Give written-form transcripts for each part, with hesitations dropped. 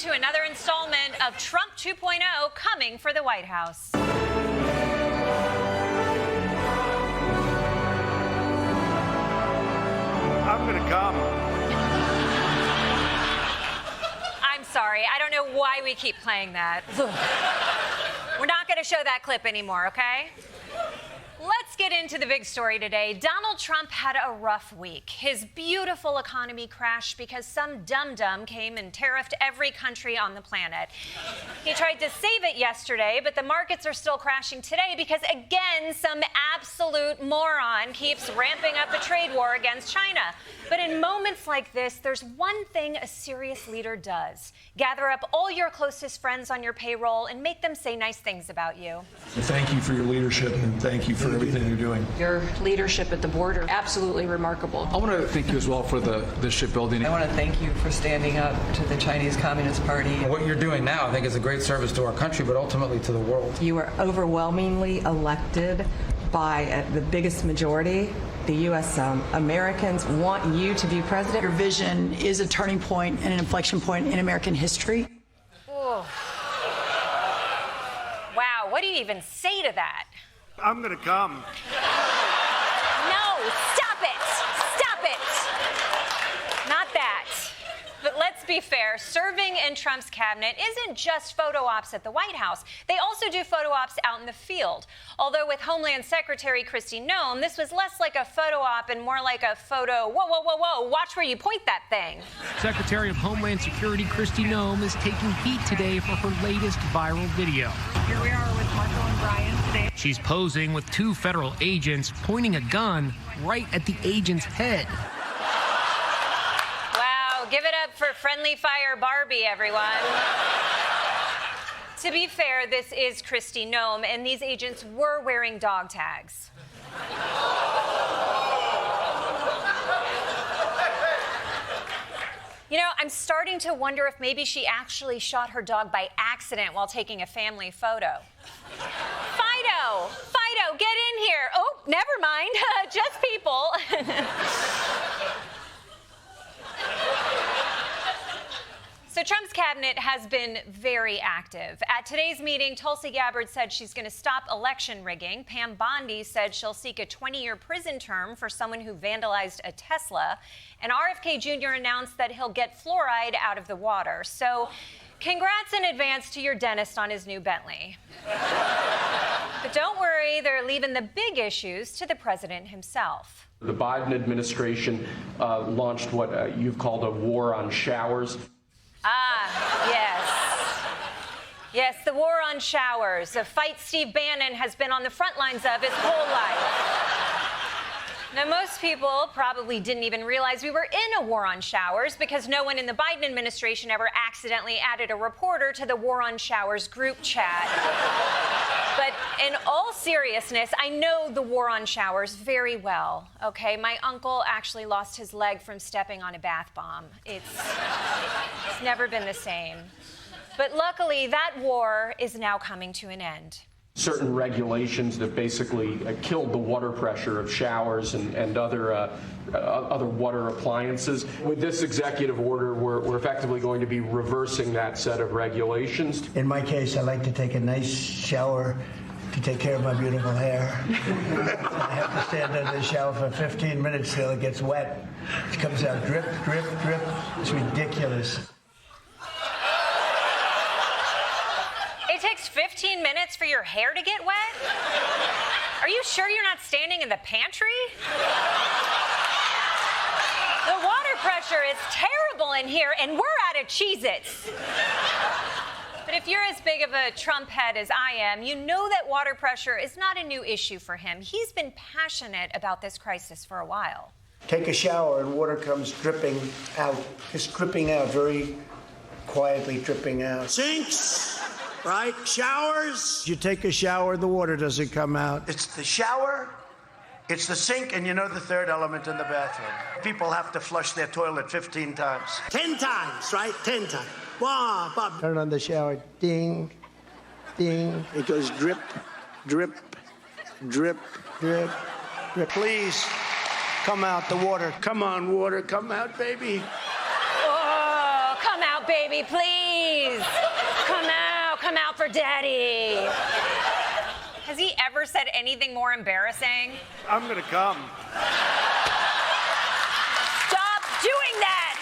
to another installment of Trump 2.0 coming for the White House. I'm gonna come. I'm sorry. I don't know why we keep playing that. We're not going to show that clip anymore, okay? Let's get into the big story today. Donald Trump had a rough week. His beautiful economy crashed because some dum-dum came and tariffed every country on the planet. He tried to save it yesterday, but the markets are still crashing today because, again, some absolute moron keeps ramping up a trade war against China. But in moments like this, there's one thing a serious leader does. Gather up all your closest friends on your payroll and make them say nice things about you. Thank you for your leadership and thank you for everything you're doing. Your leadership at the border, absolutely remarkable. I want to thank you as well for the shipbuilding. I want to thank you for standing up to the Chinese Communist Party. What you're doing now, I think, is a great service to our country, but ultimately to the world. You were overwhelmingly elected by the biggest majority. The U.S. Americans want you to be president. Your vision is a turning point and an inflection point in American history. Oh. Wow, what do you even say to that? I'm gonna come. No, stop it! Stop it! Not that. But let's be fair, serving in Trump's cabinet isn't just photo ops at the White House. They also do photo ops out in the field. Although with Homeland Secretary Kristi Noem, this was less like a photo op and more like a photo, whoa, whoa, whoa, whoa, watch where you point that thing. Secretary of Homeland Security Kristi Noem is taking heat today for her latest viral video. Here we are with Marco and Brian today. She's posing with two federal agents pointing a gun right at the agent's head. Give it up for Friendly Fire Barbie, everyone. To be fair, this is Kristi Noem, and these agents were wearing dog tags. You know, I'm starting to wonder if maybe she actually shot her dog by accident while taking a family photo. Fido! Fido, get in here. Oh, never mind. Just people. So Trump's cabinet has been very active. At today's meeting, Tulsi Gabbard said she's going to stop election rigging. Pam Bondi said she'll seek a 20-year prison term for someone who vandalized a Tesla. And RFK Jr. announced that he'll get fluoride out of the water. So congrats in advance to your dentist on his new Bentley. But don't worry, they're leaving the big issues to the president himself. The Biden administration launched what you've called a war on showers. Ah, yes. Yes, the war on showers, a fight Steve Bannon has been on the front lines of his whole life. Now, most people probably didn't even realize we were in a war on showers because no one in the Biden administration ever accidentally added a reporter to the war on showers group chat. But in all seriousness, I know the war on showers very well, okay? My uncle actually lost his leg from stepping on a bath bomb. It's never been the same. But luckily, that war is now coming to an end. Certain regulations that basically killed the water pressure of showers and other water appliances. With this executive order, we're effectively going to be reversing that set of regulations. In my case, I like to take a nice shower to take care of my beautiful hair. I have to stand under the shower for 15 minutes till it gets wet. It comes out drip, drip, drip. It's ridiculous. It takes 15 minutes for your hair to get wet? Are you sure you're not standing in the pantry? The water pressure is terrible in here, and we're out of Cheez-Its. But if you're as big of a Trump head as I am, you know that water pressure is not a new issue for him. He's been passionate about this crisis for a while. Take a shower and water comes dripping out. Just dripping out, very quietly dripping out. Sinks, right? Showers. You take a shower, the water doesn't come out. It's the shower, it's the sink, and you know the third element in the bathroom. People have to flush their toilet 15 times. 10 times, right? 10 times. Wow, Bob. Turn on the shower, ding, ding. It goes drip, drip, drip, drip, drip. Please, come out, the water. Come on, water, come out, baby. Oh, come out, baby, please. Come out for daddy. Has he ever said anything more embarrassing? I'm gonna come. Stop doing that!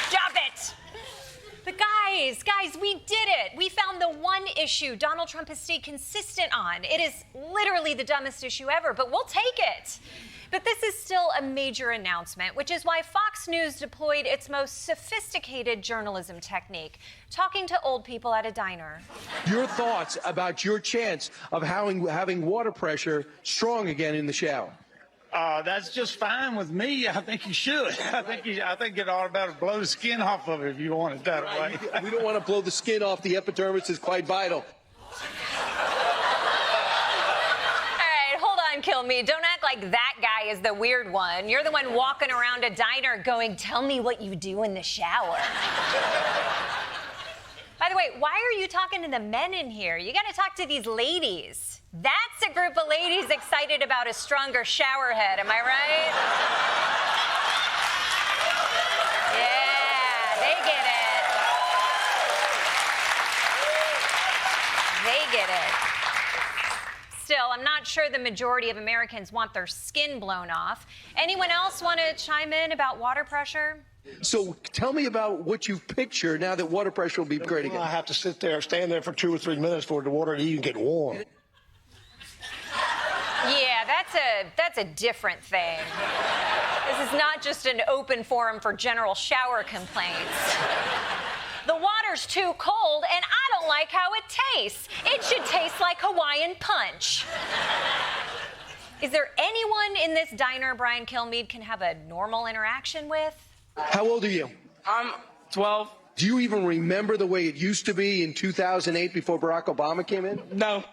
Stop it! But guys, we did it. We found the one issue Donald Trump has stayed consistent on. It is literally the dumbest issue ever, but we'll take it. But this is still a major announcement, which is why Fox News deployed its most sophisticated journalism technique, talking to old people at a diner. Your thoughts about your chance of having water pressure strong again in the shower? That's just fine with me. I think you should. I think it ought to blow the skin off of it if you want it that way. We don't want to blow the skin off. The epidermis is quite vital. Kill me. Don't act like that guy is the weird one. You're the one walking around a diner going, tell me what you do in the shower. By the way, why are you talking to the men in here? You got to talk to these ladies. That's a group of ladies excited about a stronger shower head. Am I right? Yeah, they get it. They get it. Still, I'm not sure the majority of Americans want their skin blown off. Anyone else want to chime in about water pressure? So tell me about what you picture now that water pressure will be great again. I have to stand there for 2 or 3 minutes for the water to even get warm. Yeah, that's a different thing. This is not just an open forum for general shower complaints. The water's too cold, and I don't like how it tastes. It should taste like Hawaiian punch. Is there anyone in this diner Brian Kilmeade can have a normal interaction with? How old are you? I'm 12. Do you even remember the way it used to be in 2008 before Barack Obama came in? No.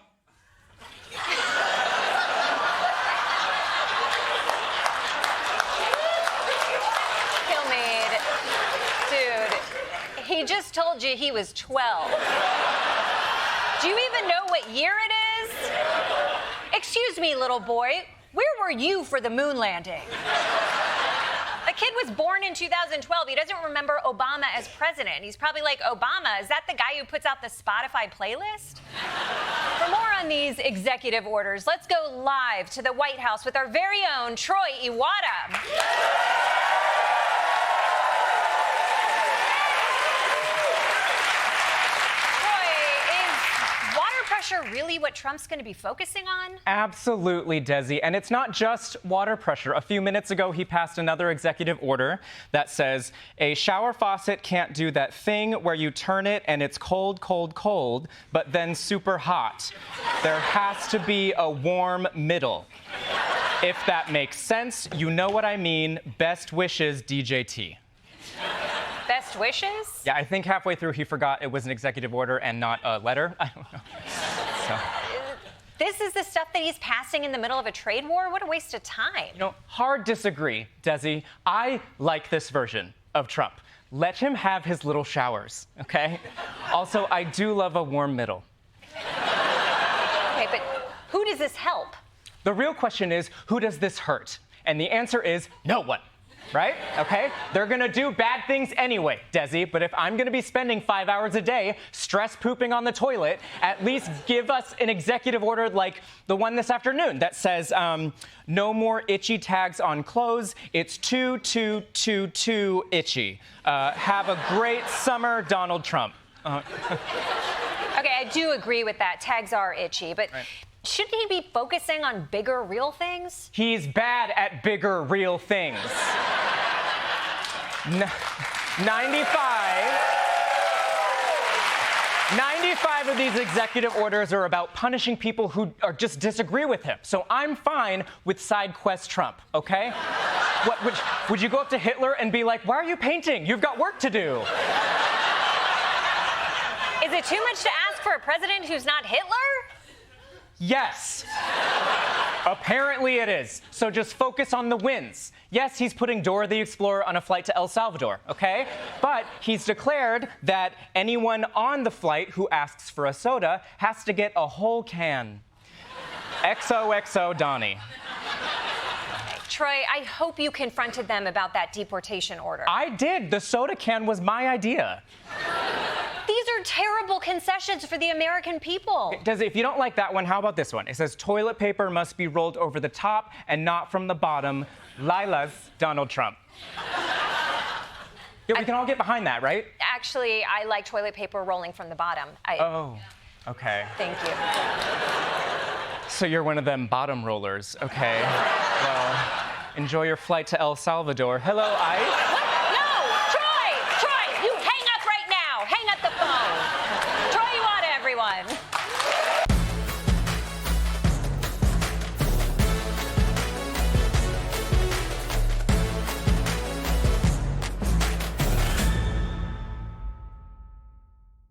He just told you he was 12. Do you even know what year it is? Excuse me, little boy, where were you for the moon landing? The kid was born in 2012. He doesn't remember Obama as president. He's probably like, Obama, is that the guy who puts out the Spotify playlist? For more on these executive orders, let's go live to the White House with our very own Troy Iwata. Really what Trump's going to be focusing on? Absolutely, Desi. And it's not just water pressure. A few minutes ago, he passed another executive order that says a shower faucet can't do that thing where you turn it and it's cold, cold, cold, but then super hot. There has to be a warm middle. If that makes sense, you know what I mean. Best wishes, DJT. Best wishes? Yeah, I think halfway through he forgot it was an executive order and not a letter. I don't know. So. This is the stuff that he's passing in the middle of a trade war? What a waste of time. You know, hard disagree, Desi. I like this version of Trump. Let him have his little showers, okay? Also, I do love a warm middle. Okay, but who does this help? The real question is, who does this hurt? And the answer is no one. Right? Okay? They're gonna do bad things anyway, Desi, but if I'm gonna be spending 5 hours a day stress pooping on the toilet, at least give us an executive order like the one this afternoon that says, no more itchy tags on clothes. It's too itchy. Have a great summer, Donald Trump. Okay, I do agree with that. Tags are itchy, but shouldn't he be focusing on bigger, real things? He's bad at bigger, real things. 95 of these executive orders are about punishing people who just disagree with him. So I'm fine with side quest Trump, okay? What, would you go up to Hitler and be like, why are you painting? You've got work to do. Is it too much to ask for a president who's not Hitler? Yes. Apparently it is. So just focus on the wins. Yes, he's putting Dora the Explorer on a flight to El Salvador, okay? But he's declared that anyone on the flight who asks for a soda has to get a whole can. XOXO Donnie. Troy, I hope you confronted them about that deportation order. I did. The soda can was my idea. These are terrible concessions for the American people. Desi, if you don't like that one, how about this one? It says toilet paper must be rolled over the top and not from the bottom. Lila's Donald Trump. Yeah, we can all get behind that, right? Actually, I like toilet paper rolling from the bottom. Oh, okay. Thank you. So you're one of them bottom rollers. Okay. Well, enjoy your flight to El Salvador. Hello, Ice.